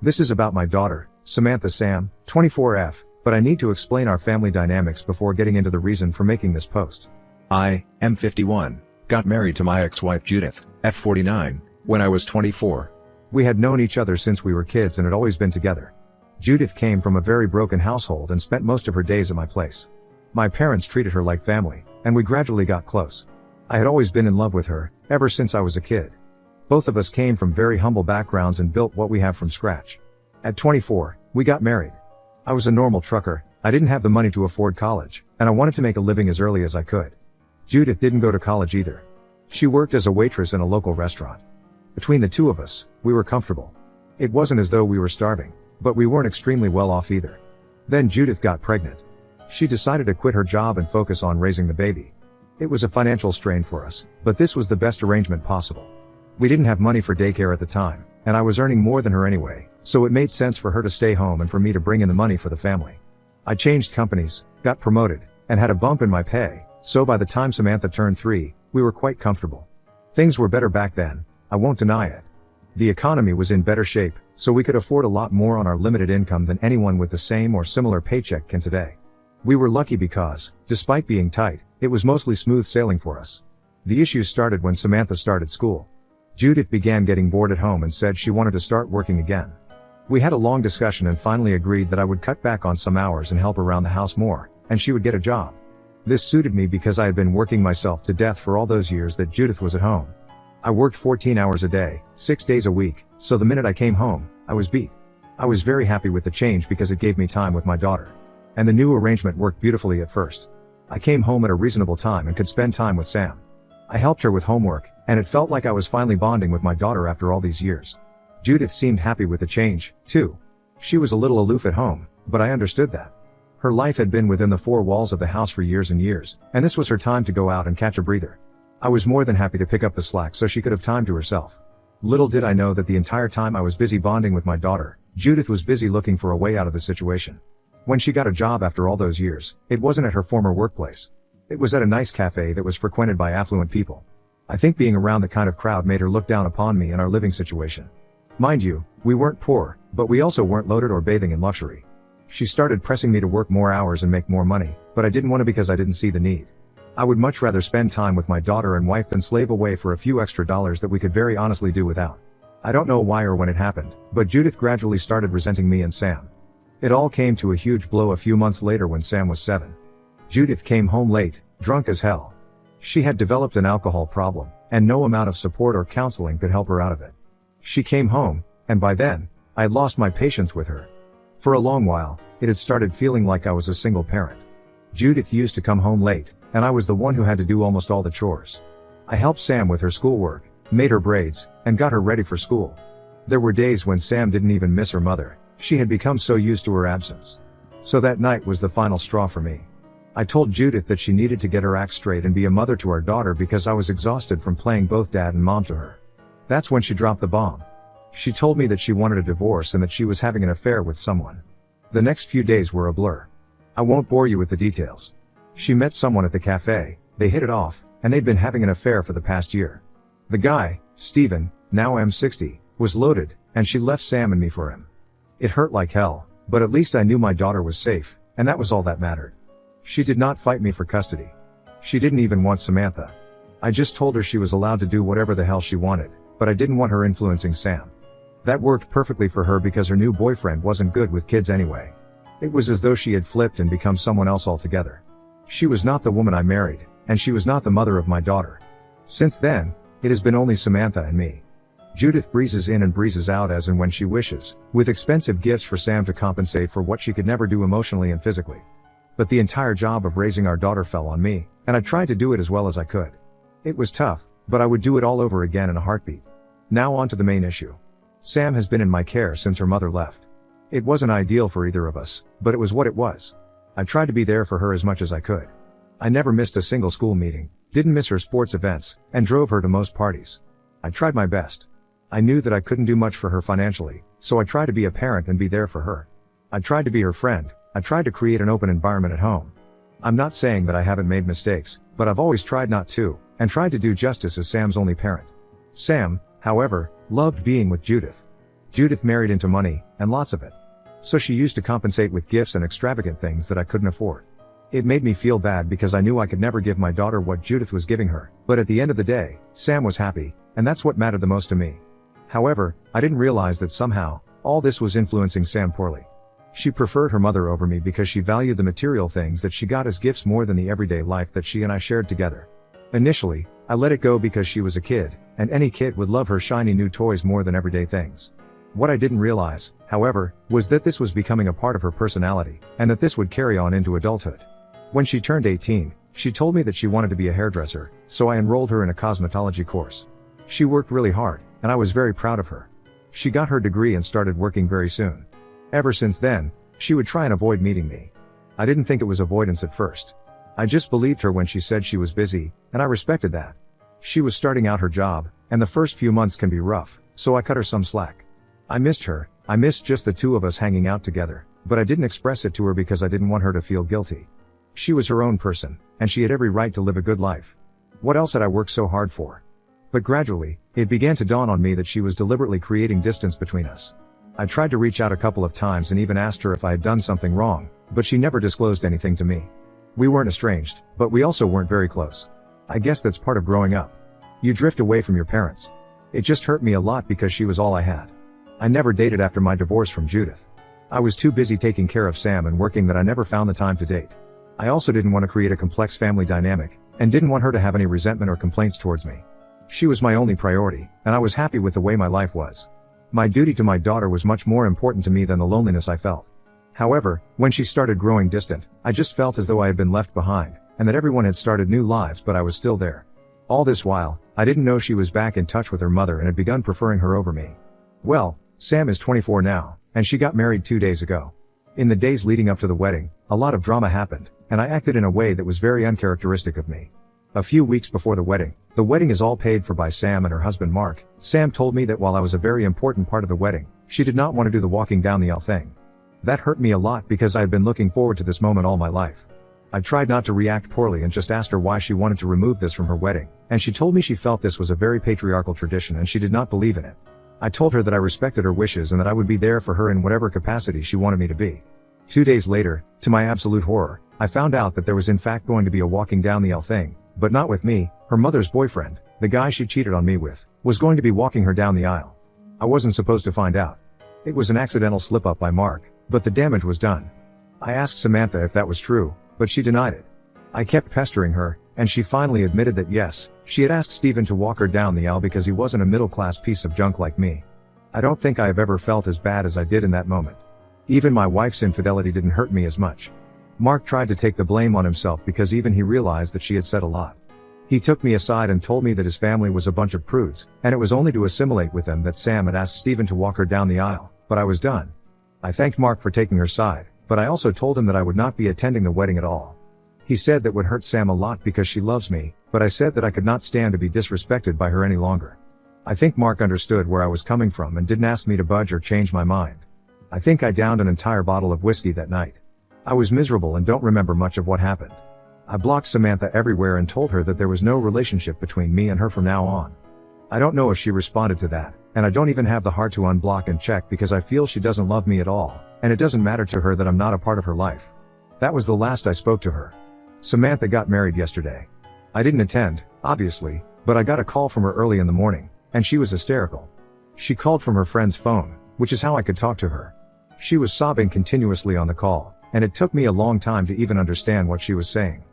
This is about my daughter, Samantha Sam, 24F, but I need to explain our family dynamics before getting into the reason for making this post. I, am 51, got married to my ex-wife Judith, F49, when I was 24. We had known each other since we were kids and had always been together. Judith came from a very broken household and spent most of her days at my place. My parents treated her like family, and we gradually got close. I had always been in love with her, ever since I was a kid. Both of us came from very humble backgrounds and built what we have from scratch. At 24, we got married. I was a normal trucker, I didn't have the money to afford college, and I wanted to make a living as early as I could. Judith didn't go to college either. She worked as a waitress in a local restaurant. Between the two of us, we were comfortable. It wasn't as though we were starving, but we weren't extremely well off either. Then Judith got pregnant. She decided to quit her job and focus on raising the baby. It was a financial strain for us, but this was the best arrangement possible. We didn't have money for daycare at the time, and I was earning more than her anyway, so it made sense for her to stay home and for me to bring in the money for the family. I changed companies, got promoted, and had a bump in my pay, so by the time Samantha turned 3, we were quite comfortable. Things were better back then, I won't deny it. The economy was in better shape, so we could afford a lot more on our limited income than anyone with the same or similar paycheck can today. We were lucky because, despite being tight, it was mostly smooth sailing for us. The issues started when Samantha started school. Judith began getting bored at home and said she wanted to start working again. We had a long discussion and finally agreed that I would cut back on some hours and help around the house more, and she would get a job. This suited me because I had been working myself to death for all those years that Judith was at home. I worked 14 hours a day, 6 days a week, so the minute I came home, I was beat. I was very happy with the change because it gave me time with my daughter. And the new arrangement worked beautifully at first. I came home at a reasonable time and could spend time with Sam. I helped her with homework, and it felt like I was finally bonding with my daughter after all these years. Judith seemed happy with the change, too. She was a little aloof at home, but I understood that. Her life had been within the 4 walls of the house for years and years, and this was her time to go out and catch a breather. I was more than happy to pick up the slack so she could have time to herself. Little did I know that the entire time I was busy bonding with my daughter, Judith was busy looking for a way out of the situation. When she got a job after all those years, it wasn't at her former workplace. It was at a nice cafe that was frequented by affluent people. I think being around the kind of crowd made her look down upon me and our living situation. Mind you, we weren't poor, but we also weren't loaded or bathing in luxury. She started pressing me to work more hours and make more money, but I didn't want to because I didn't see the need. I would much rather spend time with my daughter and wife than slave away for a few extra dollars that we could very honestly do without. I don't know why or when it happened, but Judith gradually started resenting me and Sam. It all came to a huge blow a few months later when Sam was 7. Judith came home late, drunk as hell. She had developed an alcohol problem, and no amount of support or counseling could help her out of it. She came home, and by then, I had lost my patience with her. For a long while, it had started feeling like I was a single parent. Judith used to come home late, and I was the one who had to do almost all the chores. I helped Sam with her schoolwork, made her braids, and got her ready for school. There were days when Sam didn't even miss her mother. She had become so used to her absence. So that night was the final straw for me. I told Judith that she needed to get her act straight and be a mother to our daughter because I was exhausted from playing both dad and mom to her. That's when she dropped the bomb. She told me that she wanted a divorce and that she was having an affair with someone. The next few days were a blur. I won't bore you with the details. She met someone at the cafe, they hit it off, and they'd been having an affair for the past year. The guy, Steven, now M60, was loaded, and she left Sam and me for him. It hurt like hell, but at least I knew my daughter was safe, and that was all that mattered. She did not fight me for custody. She didn't even want Samantha. I just told her she was allowed to do whatever the hell she wanted, but I didn't want her influencing Sam. That worked perfectly for her because her new boyfriend wasn't good with kids anyway. It was as though she had flipped and become someone else altogether. She was not the woman I married, and she was not the mother of my daughter. Since then, it has been only Samantha and me. Judith breezes in and breezes out as and when she wishes, with expensive gifts for Sam to compensate for what she could never do emotionally and physically. But the entire job of raising our daughter fell on me, and I tried to do it as well as I could. It was tough, but I would do it all over again in a heartbeat. Now on to the main issue. Sam has been in my care since her mother left. It wasn't ideal for either of us, but it was what it was. I tried to be there for her as much as I could. I never missed a single school meeting, didn't miss her sports events, and drove her to most parties. I tried my best. I knew that I couldn't do much for her financially, so I tried to be a parent and be there for her. I tried to be her friend. I tried to create an open environment at home. I'm not saying that I haven't made mistakes, but I've always tried not to, and tried to do justice as Sam's only parent. Sam, however, loved being with Judith. Judith married into money, and lots of it. So she used to compensate with gifts and extravagant things that I couldn't afford. It made me feel bad because I knew I could never give my daughter what Judith was giving her, but at the end of the day, Sam was happy, and that's what mattered the most to me. However, I didn't realize that somehow, all this was influencing Sam poorly. She preferred her mother over me because she valued the material things that she got as gifts more than the everyday life that she and I shared together. Initially, I let it go because she was a kid, and any kid would love her shiny new toys more than everyday things. What I didn't realize, however, was that this was becoming a part of her personality, and that this would carry on into adulthood. When she turned 18, she told me that she wanted to be a hairdresser, so I enrolled her in a cosmetology course. She worked really hard, and I was very proud of her. She got her degree and started working very soon. Ever since then, she would try and avoid meeting me. I didn't think it was avoidance at first. I just believed her when she said she was busy, and I respected that. She was starting out her job, and the first few months can be rough, so I cut her some slack. I missed her, I missed just the two of us hanging out together, but I didn't express it to her because I didn't want her to feel guilty. She was her own person, and she had every right to live a good life. What else had I worked so hard for? But gradually, it began to dawn on me that she was deliberately creating distance between us. I tried to reach out a couple of times and even asked her if I had done something wrong, but she never disclosed anything to me. We weren't estranged, but we also weren't very close. I guess that's part of growing up. You drift away from your parents. It just hurt me a lot because she was all I had. I never dated after my divorce from Judith. I was too busy taking care of Sam and working that I never found the time to date. I also didn't want to create a complex family dynamic, and didn't want her to have any resentment or complaints towards me. She was my only priority, and I was happy with the way my life was. My duty to my daughter was much more important to me than the loneliness I felt. However, when she started growing distant, I just felt as though I had been left behind, and that everyone had started new lives but I was still there. All this while, I didn't know she was back in touch with her mother and had begun preferring her over me. Well, Sam is 24 now, and she got married 2 days ago. In the days leading up to the wedding, a lot of drama happened, and I acted in a way that was very uncharacteristic of me. A few weeks before the wedding is all paid for by Sam and her husband Mark. Sam told me that while I was a very important part of the wedding, she did not want to do the walking down the aisle thing. That hurt me a lot because I had been looking forward to this moment all my life. I tried not to react poorly and just asked her why she wanted to remove this from her wedding, and she told me she felt this was a very patriarchal tradition and she did not believe in it. I told her that I respected her wishes and that I would be there for her in whatever capacity she wanted me to be. 2 days later, to my absolute horror, I found out that there was in fact going to be a walking down the aisle thing, but not with me. Her mother's boyfriend, the guy she cheated on me with, was going to be walking her down the aisle. I wasn't supposed to find out. It was an accidental slip-up by Mark, but the damage was done. I asked Samantha if that was true, but she denied it. I kept pestering her, and she finally admitted that yes, she had asked Stephen to walk her down the aisle because he wasn't a middle-class piece of junk like me. I don't think I have ever felt as bad as I did in that moment. Even my wife's infidelity didn't hurt me as much. Mark tried to take the blame on himself because even he realized that she had said a lot. He took me aside and told me that his family was a bunch of prudes, and it was only to assimilate with them that Sam had asked Stephen to walk her down the aisle, but I was done. I thanked Mark for taking her side, but I also told him that I would not be attending the wedding at all. He said that would hurt Sam a lot because she loves me, but I said that I could not stand to be disrespected by her any longer. I think Mark understood where I was coming from and didn't ask me to budge or change my mind. I think I downed an entire bottle of whiskey that night. I was miserable and don't remember much of what happened. I blocked Samantha everywhere and told her that there was no relationship between me and her from now on. I don't know if she responded to that, and I don't even have the heart to unblock and check because I feel she doesn't love me at all, and it doesn't matter to her that I'm not a part of her life. That was the last I spoke to her. Samantha got married yesterday. I didn't attend, obviously, but I got a call from her early in the morning, and she was hysterical. She called from her friend's phone, which is how I could talk to her. She was sobbing continuously on the call, and it took me a long time to even understand what she was saying.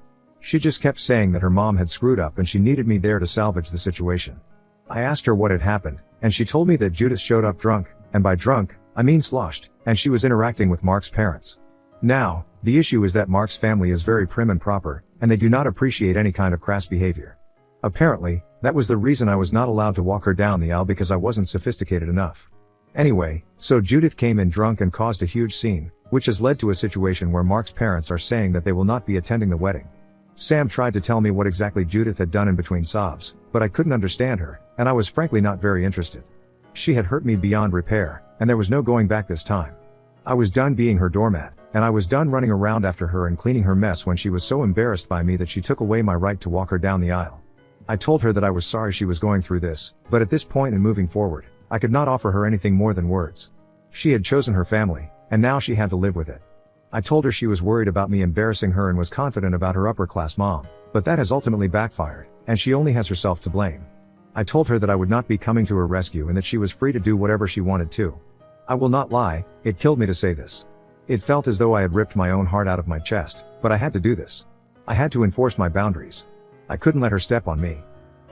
She just kept saying that her mom had screwed up and she needed me there to salvage the situation. I asked her what had happened, and she told me that Judith showed up drunk, and by drunk, I mean sloshed, and she was interacting with Mark's parents. Now, the issue is that Mark's family is very prim and proper, and they do not appreciate any kind of crass behavior. Apparently, that was the reason I was not allowed to walk her down the aisle because I wasn't sophisticated enough. Anyway, so Judith came in drunk and caused a huge scene, which has led to a situation where Mark's parents are saying that they will not be attending the wedding. Sam tried to tell me what exactly Judith had done in between sobs, but I couldn't understand her, and I was frankly not very interested. She had hurt me beyond repair, and there was no going back this time. I was done being her doormat, and I was done running around after her and cleaning her mess when she was so embarrassed by me that she took away my right to walk her down the aisle. I told her that I was sorry she was going through this, but at this point and moving forward, I could not offer her anything more than words. She had chosen her family, and now she had to live with it. I told her she was worried about me embarrassing her and was confident about her upper-class mom, but that has ultimately backfired, and she only has herself to blame. I told her that I would not be coming to her rescue and that she was free to do whatever she wanted to. I will not lie, it killed me to say this. It felt as though I had ripped my own heart out of my chest, but I had to do this. I had to enforce my boundaries. I couldn't let her step on me.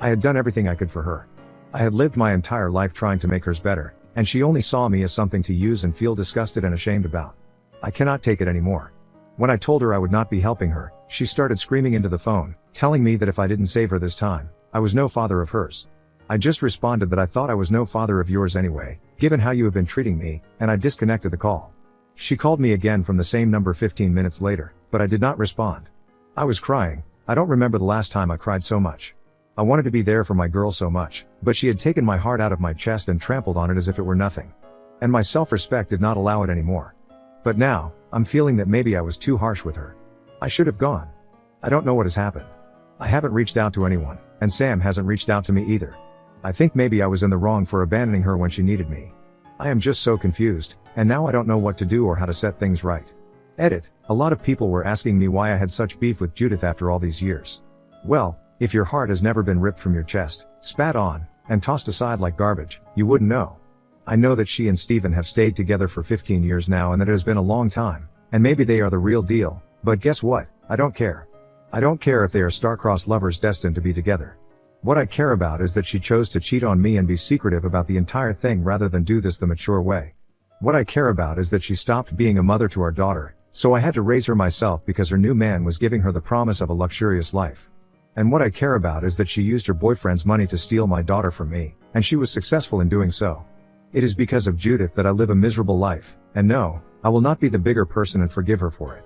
I had done everything I could for her. I had lived my entire life trying to make hers better, and she only saw me as something to use and feel disgusted and ashamed about. I cannot take it anymore. When I told her I would not be helping her, she started screaming into the phone, telling me that if I didn't save her this time, I was no father of hers. I just responded that I thought I was no father of yours anyway, given how you have been treating me, and I disconnected the call. She called me again from the same number 15 minutes later, but I did not respond. I was crying. I don't remember the last time I cried so much. I wanted to be there for my girl so much, but she had taken my heart out of my chest and trampled on it as if it were nothing. And my self-respect did not allow it anymore. But now, I'm feeling that maybe I was too harsh with her. I should have gone. I don't know what has happened. I haven't reached out to anyone, and Sam hasn't reached out to me either. I think maybe I was in the wrong for abandoning her when she needed me. I am just so confused, and now I don't know what to do or how to set things right. Edit. A lot of people were asking me why I had such beef with Judith after all these years. Well, if your heart has never been ripped from your chest, spat on, and tossed aside like garbage, you wouldn't know. I know that she and Steven have stayed together for 15 years now and that it has been a long time, and maybe they are the real deal, but guess what? I don't care. I don't care if they are star-crossed lovers destined to be together. What I care about is that she chose to cheat on me and be secretive about the entire thing rather than do this the mature way. What I care about is that she stopped being a mother to our daughter, so I had to raise her myself because her new man was giving her the promise of a luxurious life. And what I care about is that she used her boyfriend's money to steal my daughter from me, and she was successful in doing so. It is because of Judith that I live a miserable life, and no, I will not be the bigger person and forgive her for it.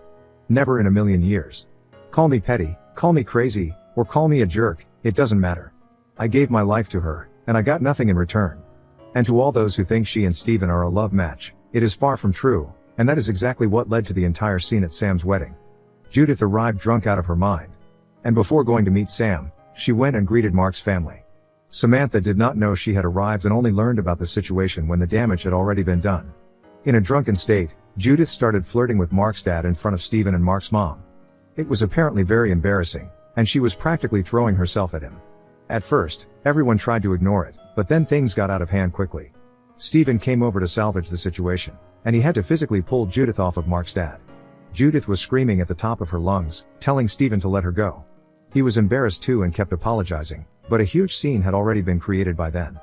Never in a million years. Call me petty, call me crazy, or call me a jerk, it doesn't matter. I gave my life to her, and I got nothing in return. And to all those who think she and Steven are a love match, it is far from true, and that is exactly what led to the entire scene at Sam's wedding. Judith arrived drunk out of her mind. And before going to meet Sam, she went and greeted Mark's family. Samantha did not know she had arrived and only learned about the situation when the damage had already been done. In a drunken state, Judith started flirting with Mark's dad in front of Steven and Mark's mom. It was apparently very embarrassing, and she was practically throwing herself at him. At first, everyone tried to ignore it, but then things got out of hand quickly. Steven came over to salvage the situation, and he had to physically pull Judith off of Mark's dad. Judith was screaming at the top of her lungs, telling Steven to let her go. He was embarrassed too and kept apologizing, but a huge scene had already been created by then.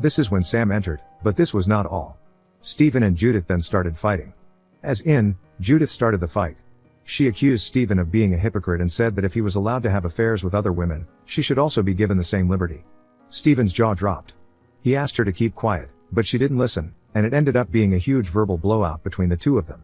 This is when Sam entered, but this was not all. Steven and Judith then started fighting. As in, Judith started the fight. She accused Steven of being a hypocrite and said that if he was allowed to have affairs with other women, she should also be given the same liberty. Steven's jaw dropped. He asked her to keep quiet, but she didn't listen, and it ended up being a huge verbal blowout between the two of them.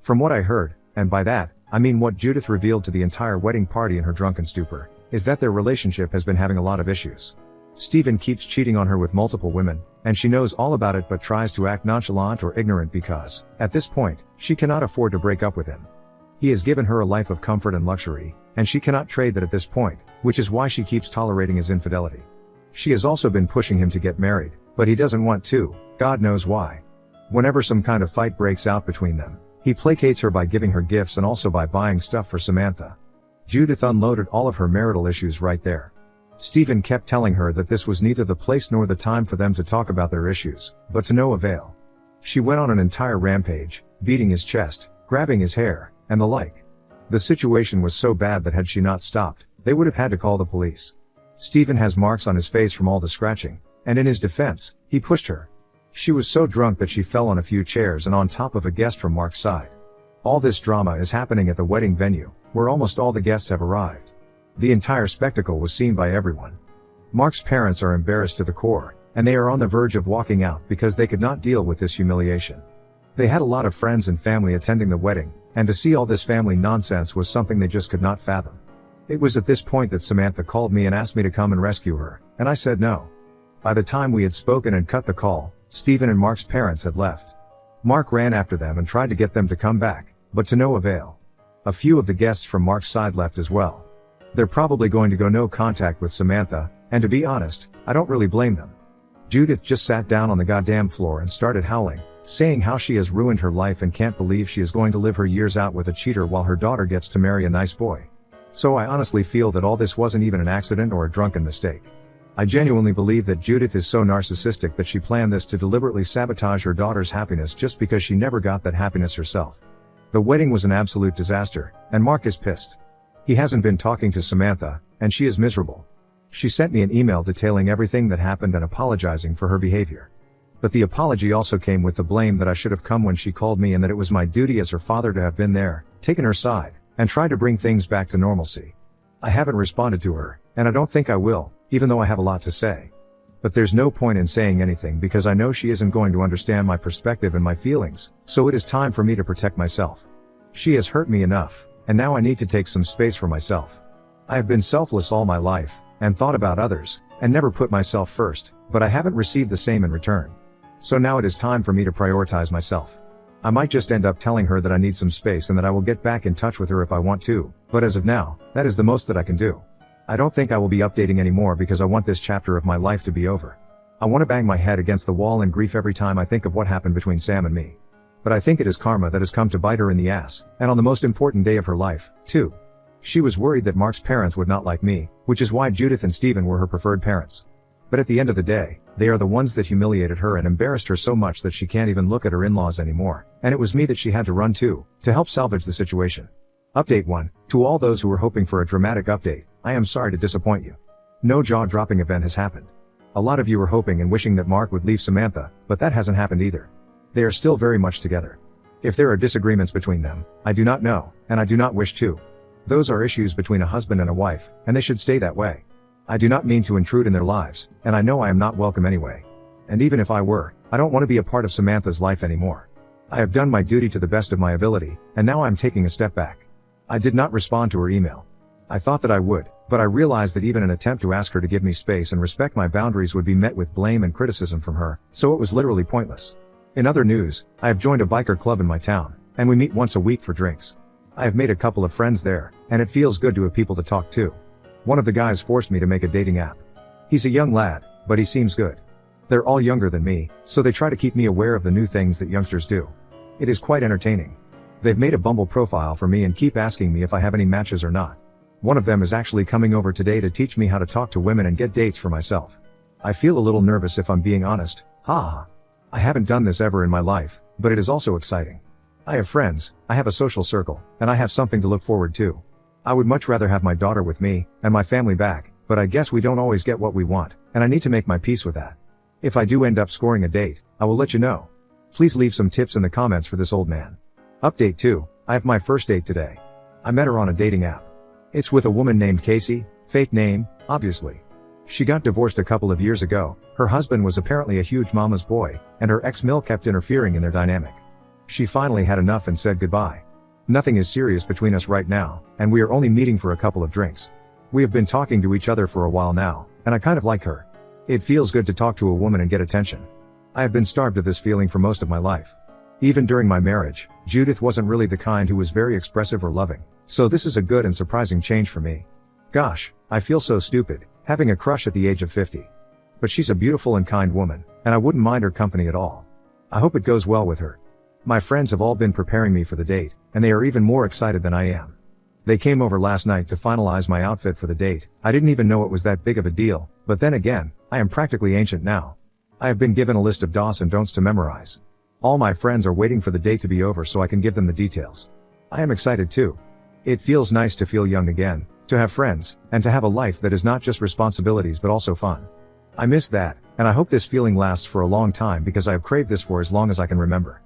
From what I heard, and by that, I mean what Judith revealed to the entire wedding party in her drunken stupor, is that their relationship has been having a lot of issues. Steven keeps cheating on her with multiple women, and she knows all about it but tries to act nonchalant or ignorant because, at this point, she cannot afford to break up with him. He has given her a life of comfort and luxury, and she cannot trade that at this point, which is why she keeps tolerating his infidelity. She has also been pushing him to get married, but he doesn't want to, God knows why. Whenever some kind of fight breaks out between them, he placates her by giving her gifts and also by buying stuff for Samantha. Judith unloaded all of her marital issues right there. Steven kept telling her that this was neither the place nor the time for them to talk about their issues, but to no avail. She went on an entire rampage, beating his chest, grabbing his hair, and the like. The situation was so bad that had she not stopped, they would have had to call the police. Steven has marks on his face from all the scratching, and in his defense, he pushed her. She was so drunk that she fell on a few chairs and on top of a guest from Mark's side. All this drama is happening at the wedding venue, where almost all the guests have arrived. The entire spectacle was seen by everyone. Mark's parents are embarrassed to the core, and they are on the verge of walking out because they could not deal with this humiliation. They had a lot of friends and family attending the wedding, and to see all this family nonsense was something they just could not fathom. It was at this point that Samantha called me and asked me to come and rescue her, and I said no. By the time we had spoken and cut the call, Steven and Mark's parents had left. Mark ran after them and tried to get them to come back, but to no avail. A few of the guests from Mark's side left as well. They're probably going to go no contact with Samantha, and to be honest, I don't really blame them. Judith just sat down on the goddamn floor and started howling, saying how she has ruined her life and can't believe she is going to live her years out with a cheater while her daughter gets to marry a nice boy. So I honestly feel that all this wasn't even an accident or a drunken mistake. I genuinely believe that Judith is so narcissistic that she planned this to deliberately sabotage her daughter's happiness just because she never got that happiness herself. The wedding was an absolute disaster, and Mark is pissed. He hasn't been talking to Samantha, and she is miserable. She sent me an email detailing everything that happened and apologizing for her behavior. But the apology also came with the blame that I should have come when she called me and that it was my duty as her father to have been there, taken her side, and tried to bring things back to normalcy. I haven't responded to her, and I don't think I will, even though I have a lot to say. But there's no point in saying anything because I know she isn't going to understand my perspective and my feelings, so it is time for me to protect myself. She has hurt me enough, and now I need to take some space for myself. I have been selfless all my life, and thought about others, and never put myself first, but I haven't received the same in return. So now it is time for me to prioritize myself. I might just end up telling her that I need some space and that I will get back in touch with her if I want to, but as of now, that is the most that I can do. I don't think I will be updating anymore because I want this chapter of my life to be over. I want to bang my head against the wall in grief every time I think of what happened between Sam and me. But I think it is karma that has come to bite her in the ass, and on the most important day of her life, too. She was worried that Mark's parents would not like me, which is why Judith and Stephen were her preferred parents. But at the end of the day, they are the ones that humiliated her and embarrassed her so much that she can't even look at her in-laws anymore, and it was me that she had to run to help salvage the situation. Update 1. To all those who were hoping for a dramatic update, I am sorry to disappoint you. No jaw-dropping event has happened. A lot of you were hoping and wishing that Mark would leave Samantha, but that hasn't happened either. They are still very much together. If there are disagreements between them, I do not know, and I do not wish to. Those are issues between a husband and a wife, and they should stay that way. I do not mean to intrude in their lives, and I know I am not welcome anyway. And even if I were, I don't want to be a part of Samantha's life anymore. I have done my duty to the best of my ability, and now I am taking a step back. I did not respond to her email. I thought that I would, but I realized that even an attempt to ask her to give me space and respect my boundaries would be met with blame and criticism from her, so it was literally pointless. In other news, I have joined a biker club in my town, and we meet once a week for drinks. I have made a couple of friends there, and it feels good to have people to talk to. One of the guys forced me to make a dating app. He's a young lad, but he seems good. They're all younger than me, so they try to keep me aware of the new things that youngsters do. It is quite entertaining. They've made a Bumble profile for me and keep asking me if I have any matches or not. One of them is actually coming over today to teach me how to talk to women and get dates for myself. I feel a little nervous if I'm being honest, haha. I haven't done this ever in my life, but it is also exciting. I have friends, I have a social circle, and I have something to look forward to. I would much rather have my daughter with me, and my family back, but I guess we don't always get what we want, and I need to make my peace with that. If I do end up scoring a date, I will let you know. Please leave some tips in the comments for this old man. Update 2, I have my first date today. I met her on a dating app. It's with a woman named Casey, fake name, obviously. She got divorced a couple of years ago, her husband was apparently a huge mama's boy, and her ex-mill kept interfering in their dynamic. She finally had enough and said goodbye. Nothing is serious between us right now, and we are only meeting for a couple of drinks. We have been talking to each other for a while now, and I kind of like her. It feels good to talk to a woman and get attention. I have been starved of this feeling for most of my life. Even during my marriage, Judith wasn't really the kind who was very expressive or loving, so this is a good and surprising change for me. Gosh, I feel so stupid, having a crush at the age of 50. But she's a beautiful and kind woman, and I wouldn't mind her company at all. I hope it goes well with her. My friends have all been preparing me for the date, and they are even more excited than I am. They came over last night to finalize my outfit for the date. I didn't even know it was that big of a deal, but then again, I am practically ancient now. I have been given a list of do's and don'ts to memorize. All my friends are waiting for the date to be over so I can give them the details. I am excited too. It feels nice to feel young again, to have friends, and to have a life that is not just responsibilities but also fun. I miss that, and I hope this feeling lasts for a long time because I have craved this for as long as I can remember.